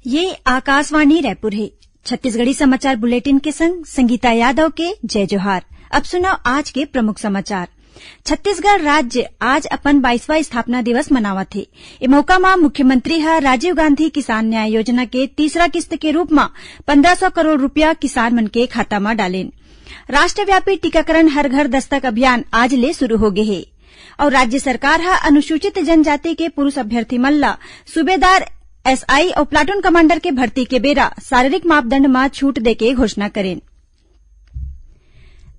ये आकाशवाणी रायपुर है। छत्तीसगढ़ी समाचार बुलेटिन के संग संगीता यादव के जय जोहार। अब सुनो आज के प्रमुख समाचार। छत्तीसगढ़ राज्य आज अपन 22वां स्थापना दिवस मनावत हे। ए मौका म मुख्यमंत्री ह राजीव गांधी किसान न्याय योजना के तीसरा किस्त के रूप म 1500 करोड़ रूपया किसान मन के खाता म डालेन। राष्ट्रव्यापी टीकाकरण हर घर दस्तक अभियान आज ले शुरू हो गे हे और राज्य सरकार ह अनुसूचित जनजाति के पुरुष अभ्यर्थी मन ला सूबेदार एसआई और प्लाटून कमांडर के भर्ती के बेरा शारीरिक मापदंड में छूट देके घोषणा करेन।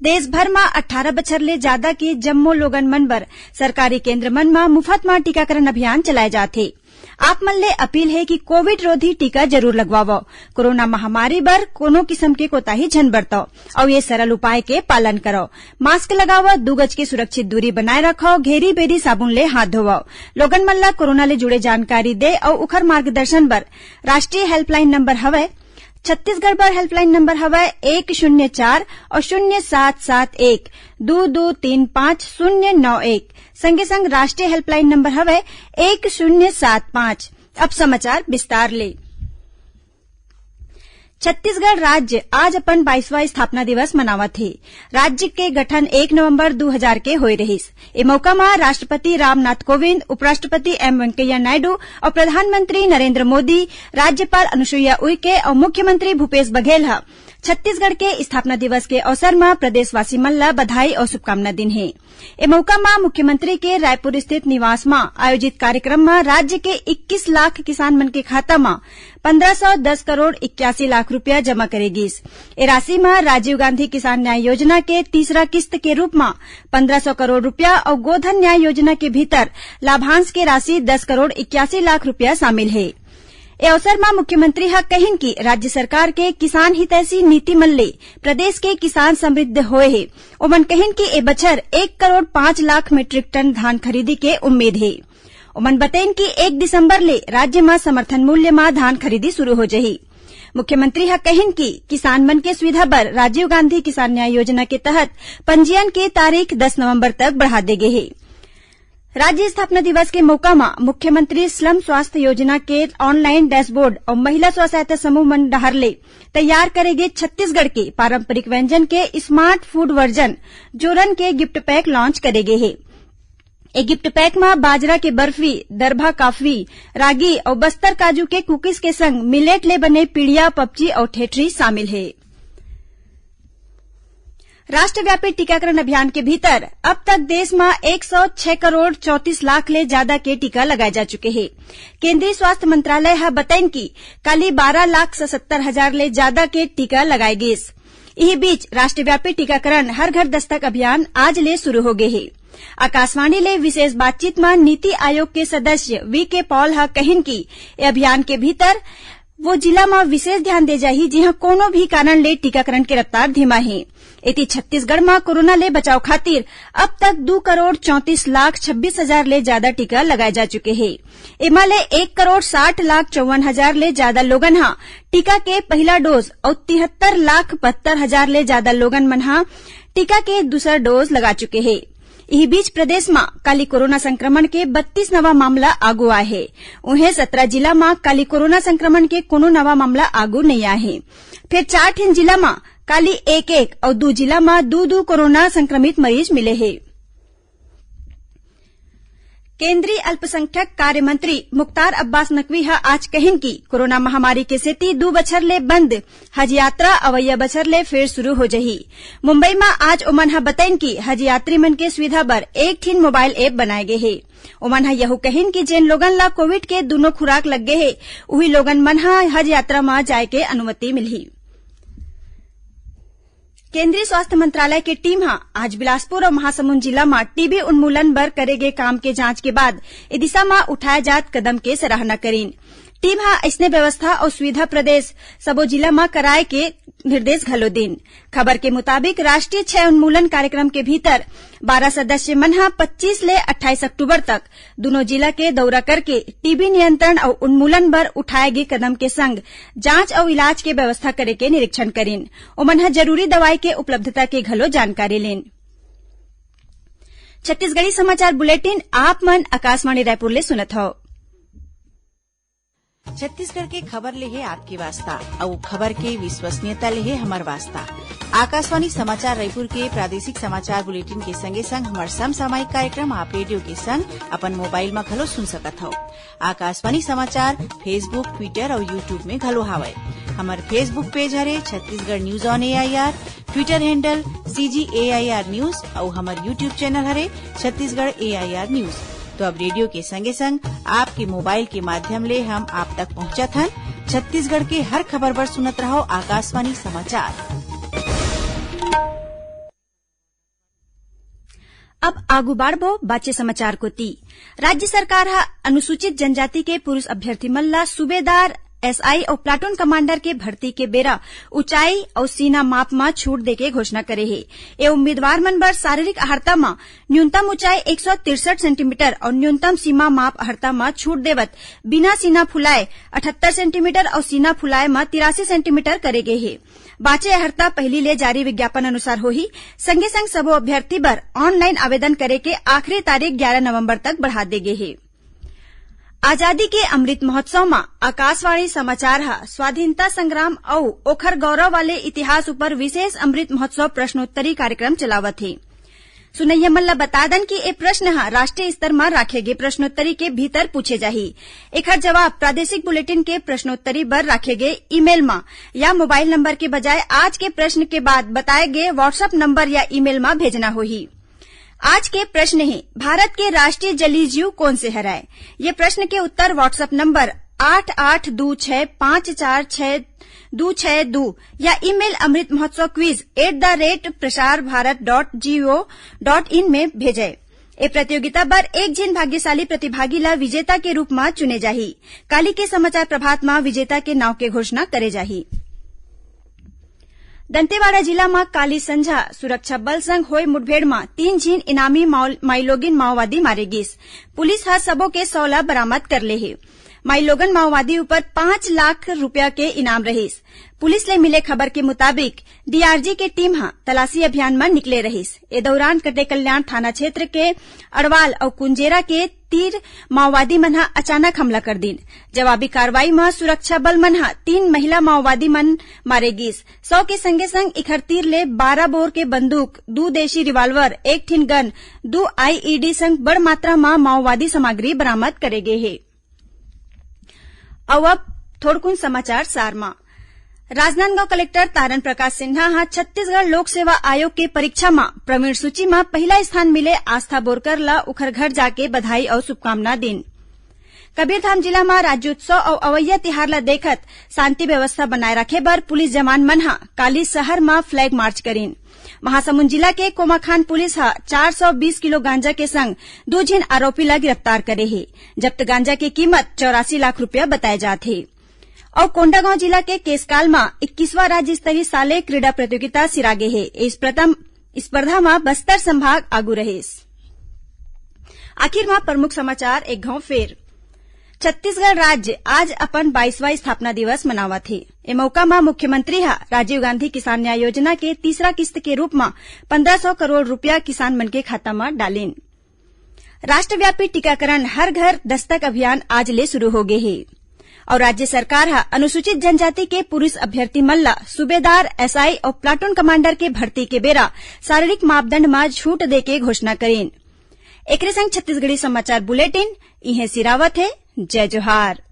देश भर में 18 बछर ले ज्यादा के जम्मो लोगन मन बर सरकारी केंद्र मन में मुफ्त में टीकाकरण अभियान चलाए जाथे। आप मन ले अपील है कि कोविड रोधी टीका जरूर लगवाओ। कोरोना महामारी बर कोनो किस्म के कोताही झन बरतो और ये सरल उपाय के पालन करो। मास्क लगाओ, 2 गज के सुरक्षित दूरी बनाए रखो, घेरी बेरी साबुन ले हाथ धोवो। लोगन मन ला कोरोना ले जुड़े जानकारी दे और उखर मार्गदर्शन बर राष्ट्रीय हेल्पलाइन नंबर हवय। छत्तीसगढ़ बर हेल्पलाइन नंबर हवय 104 और 0771 2235 संगे संग राष्ट्रीय हेल्पलाइन नंबर हवय 1075। अब समाचार विस्तार ले। छत्तीसगढ़ राज्य आज अपन 22वां स्थापना दिवस मनावत हे। राज्य के गठन 1 नवंबर 2000 के होय रहिस। ए मौका म राष्ट्रपति रामनाथ कोविंद, उपराष्ट्रपति एम वेंकैया नायडू और प्रधानमंत्री नरेंद्र मोदी, राज्यपाल अनुसुईया उइके और मुख्यमंत्री भूपेश बघेल ह छत्तीसगढ़ के स्थापना दिवस के अवसर में प्रदेशवासी मन ला बधाई और शुभकामना दिन है। ए मौका में मुख्यमंत्री के रायपुर स्थित निवास में आयोजित कार्यक्रम में राज्य के 21 लाख किसान मन के खाता में 1510 करोड़ 81 लाख रूपया जमा करेगीस। ए राशि में राजीव गांधी किसान न्याय योजना के तीसरा किस्त के रूप में 1500 करोड़ रूपया और गोधन न्याय योजना के भीतर लाभांश के राशि 10 करोड़ 81 लाख रूपया शामिल है। ए अवसर में मुख्यमंत्री ह कहिन कि राज्य सरकार के किसान हितैषी नीति मन ले प्रदेश के किसान समृद्ध होए हे। ओमन कहिन कि ए बछर 1 करोड़ 5 लाख मीट्रिक टन धान खरीदी के उम्मीद है। ओमन बतैन कि 1 दिसंबर ले राज्य में समर्थन मूल्य में धान खरीदी शुरू हो जाही। मुख्यमंत्री ह कहिन कि किसान मन के सुविधा बर राजीव गांधी किसान न्याय योजना के तहत पंजीयन के तारीख 10 नवंबर तक बढ़ा दे गे हे। राज्य स्थापना दिवस के मौका में मुख्यमंत्री स्लम स्वास्थ्य योजना के ऑनलाइन डैशबोर्ड और महिला स्व सहायता समूह मन डहर ले तैयार करेगे छत्तीसगढ़ के पारंपरिक व्यंजन के स्मार्ट फूड वर्जन जोरन के गिफ्ट पैक लॉन्च करेगे है। ए गिफ्ट पैक में बाजरा के बर्फी, दरभा काफी, रागी और बस्तर काजू के कुकीज के संग मिलेट ले बने पीड़िया, पपची और ठेठरी शामिल है। राष्ट्रव्यापी टीकाकरण अभियान के भीतर अब तक देश में 106 करोड़ 34 लाख ले ज्यादा के टीका लगाए जा चुके हैं। केंद्रीय स्वास्थ्य मंत्रालय ह बताइन कि काली 12,77,000 ले ज्यादा के टीका लगाए गेस। इही बीच राष्ट्रव्यापी टीकाकरण हर घर दस्तक अभियान आज ले शुरू हो गए है। आकाशवाणी ले विशेष बातचीत में नीति आयोग के सदस्य वीके पॉल ह कहिन कि ए अभियान के भीतर वो जिला में विशेष ध्यान दे जाही जिहां कोनो भी कारण ले टीकाकरण के रफ्तार धीमा है। इति छत्तीसगढ़ में कोरोना ले बचाव खातिर अब तक 2 करोड़ 34 लाख 26 हजार ले ज्यादा टीका लगाए जा चुके हैं। एमा ले 1 करोड़ 60 लाख 54 हजार ले ज्यादा लोगन हा टीका के पहला डोज और 73 लाख 72 हजार ले ज्यादा लोगन मन हा टीका के दूसरा डोज लगा चुके हैं। इही बीच प्रदेश में काली कोरोना संक्रमण के 32 नवा मामला आगू आए है। उन्हें 17 जिला में काली कोरोना संक्रमण के कोनो नवा मामला आगू नहीं आए है। फिर 4 ठिन जिला में काली 1-1 और 2 जिला में 2-2 कोरोना संक्रमित मरीज मिले हैं। केंद्रीय अल्पसंख्यक कार्य मंत्री मुख्तार अब्बास नकवी ह आज कहिन कि कोरोना महामारी के सेती 2 बछर ले बंद हज यात्रा अवैया बछर ले फिर शुरू हो जही। मुंबई में आज ओमन ह बताइन कि हज यात्री मन के सुविधा बर एक ठिन मोबाइल ऐप बनाए गे हे। ओमन ह यहू कहिन कि जेन लोगन ला कोविड के दोनों खुराक लग गे हे उही लोगन मन ह हज यात्रा में जाए के अनुमति मिलही। केंद्रीय स्वास्थ्य मंत्रालय की टीम आज बिलासपुर और महासमुंद जिला में टीबी उन्मूलन बर करे गए काम के जांच के बाद ए दिशा में उठाए जात कदम के सराहना करीन। टीम ऐसने व्यवस्था और सुविधा प्रदेश सबो जिला में कराए के निर्देश घलो दिन। खबर के मुताबिक राष्ट्रीय क्षय उन्मूलन कार्यक्रम के भीतर 12 सदस्य मन 25 ले 28 अक्टूबर तक दोनों जिला के दौरा करके टीबी नियंत्रण और उन्मूलन बर उठाए गए कदम के संग जांच और इलाज के व्यवस्था करे के निरीक्षण करीन। ओमन जरूरी दवाई के उपलब्धता के घलो जानकारी लेन। छत्तीसगढ़ी समाचार बुलेटिन आप मन आकाशवाणी रायपुर ले सुनत हो। छत्तीसगढ़ के खबर ले है आपके वास्ता और खबर के विश्वसनीयता ले है हमार वास्ता। आकाशवाणी समाचार रायपुर के प्रादेशिक समाचार बुलेटिन के संगे संग हमार समसामयिक कार्यक्रम आप रेडियो के संग अपन मोबाइल में घलो सुन सकत हो। आकाशवाणी समाचार फेसबुक, ट्विटर और यूट्यूब में घलो हावय। हमार फेसबुक पेज हरे Chhattisgarh news on AIR, Twitter handle CGAIR news और हमार यूट्यूब चैनल हरे छत्तीसगढ़ AIR न्यूज। तो अब रेडियो के संगे संग आपके मोबाइल के माध्यम ले हम आप तक पहुंचत हन। छत्तीसगढ़ के हर खबर पर सुनत रहो आकाशवाणी समाचार। अब आगू बाढ़बो बाचे समाचार को ती। राज्य सरकार हा अनुसूचित जनजाति के पुरुष अभ्यर्थी मन ला सूबेदार, SI और प्लाटून कमांडर के भर्ती के बेरा ऊंचाई और सीना माप में छूट देके घोषणा करे हे। ये उम्मीदवार मन बर शारीरिक अहर्ता में न्यूनतम ऊंचाई 163 सेंटीमीटर और न्यूनतम सीमा माप अहर्ता में छूट देवत बिना सीना फुलाए 78 सेंटीमीटर और सीना फुलाए में 83 सेंटीमीटर करे गे हे। बाचे अहर्ता पहली ले जारी विज्ञापन अनुसार होही। संगे संग सबो अभ्यर्थी बर ऑनलाइन आवेदन करे के आखिरी तारीख 11 नवंबर तक बढ़ा दे गे हे। आजादी के अमृत महोत्सव में आकाशवाणी समाचार हा स्वाधीनता संग्राम और ओखर गौरव वाले इतिहास ऊपर विशेष अमृत महोत्सव प्रश्नोत्तरी कार्यक्रम चलावत है। सुनैया मन ला बता दन कि ये प्रश्न हा राष्ट्रीय स्तर में राखे गे प्रश्नोत्तरी के भीतर पूछे जाही। एकर जवाब प्रादेशिक बुलेटिन के प्रश्नोत्तरी बर राखे गे ईमेल में या मोबाइल नंबर के बजाय आज के प्रश्न के बाद बताए गए व्हाट्सएप नंबर या ईमेल में भेजना होही। आज के प्रश्न है, भारत के राष्ट्रीय जलीय जीव कौन से हराए? ये प्रश्न के उत्तर व्हाट्सएप नंबर 8826546262 या email Amrit Mahotsav quiz @prasarbharat.gov.in में भेजे। ए प्रतियोगिता पर एक जिन भाग्यशाली प्रतिभागी ला विजेता के रूप में चुने जाही। काली के समाचार प्रभात में विजेता के नाव के घोषणा करे जाही। दंतेवाड़ा जिला में काली संझा सुरक्षा बल संग होय मुठभेड़ में 3 झीन इनामी माइलोगिन माओवादी मारे गिस। पुलिस हा सबो के 16 बरामद कर ले हे। माइलोगन माओवादी ऊपर 5 लाख रुपया के इनाम रहीस। पुलिस ले मिले खबर के मुताबिक DRG के टीम हा तलाशी अभियान में निकले रहीस। ए दौरान कटे कल्याण थाना क्षेत्र के अड़वाल और कुंजेरा के 3 माओवादी मन हा अचानक हमला कर दिन। जवाबी कार्रवाई में सुरक्षा बल मन हा 3 महिला माओवादी मन मारे गिस। 100 के संगे संग 71 ले 12 बोर के बंदूक, 2 देशी रिवाल्वर, 1 ठिन गन, 2 IED संग बड़ मात्रा में माओवादी सामग्री बरामद करे गे हे। अब थोड़कुन समाचार सार में। राजनांदगांव कलेक्टर तारन प्रकाश सिन्हा हा छत्तीसगढ़ लोक सेवा आयोग के परीक्षा में प्रवीण सूची में पहला स्थान मिले आस्था बोरकर ला उखर घर जाके बधाई और शुभकामना दिन। कबीरधाम जिला में राज्योत्सव और अवैया तिहार ला देखत शांति व्यवस्था बनाए रखे बर पुलिस जवान मन हा काली शहर में फ्लैग मार्च करीन। महासमुंद जिला के कोमाखान पुलिस हा 420 किलो गांजा के संग 2 झीन आरोपी ला गिरफ्तार करे हे। जब्त गांजा की कीमत 84 लाख रुपया बताए जात हे। और कोंडागांव जिला के केसकाल में 21वां राज्य स्तरीय शालेय क्रीड़ा प्रतियोगिता सिरागे है। इस स्पर्धा में बस्तर संभाग आगू रहे। आखिर में प्रमुख समाचार एक घाव फेर। छत्तीसगढ़ राज्य आज अपन 22वां स्थापना दिवस मनावत है। ए मौका में मुख्यमंत्री हा राजीव गांधी किसान न्याय योजना के तीसरा किस्त के रूप में 1500 करोड़ रुपया किसान मन के खाता में डालिन। राष्ट्रव्यापी टीकाकरण हर घर दस्तक अभियान आज ले शुरू हो गए है। और राज्य सरकार हा अनुसूचित जनजाति के पुरुष अभ्यर्थी मन ला सूबेदार, SI और प्लाटून कमांडर के भर्ती के बेरा शारीरिक मापदंड में छूट देके घोषणा करेन। एकरे संग छत्तीसगढ़ी समाचार बुलेटिन इहे सिरावत है। जय जोहार।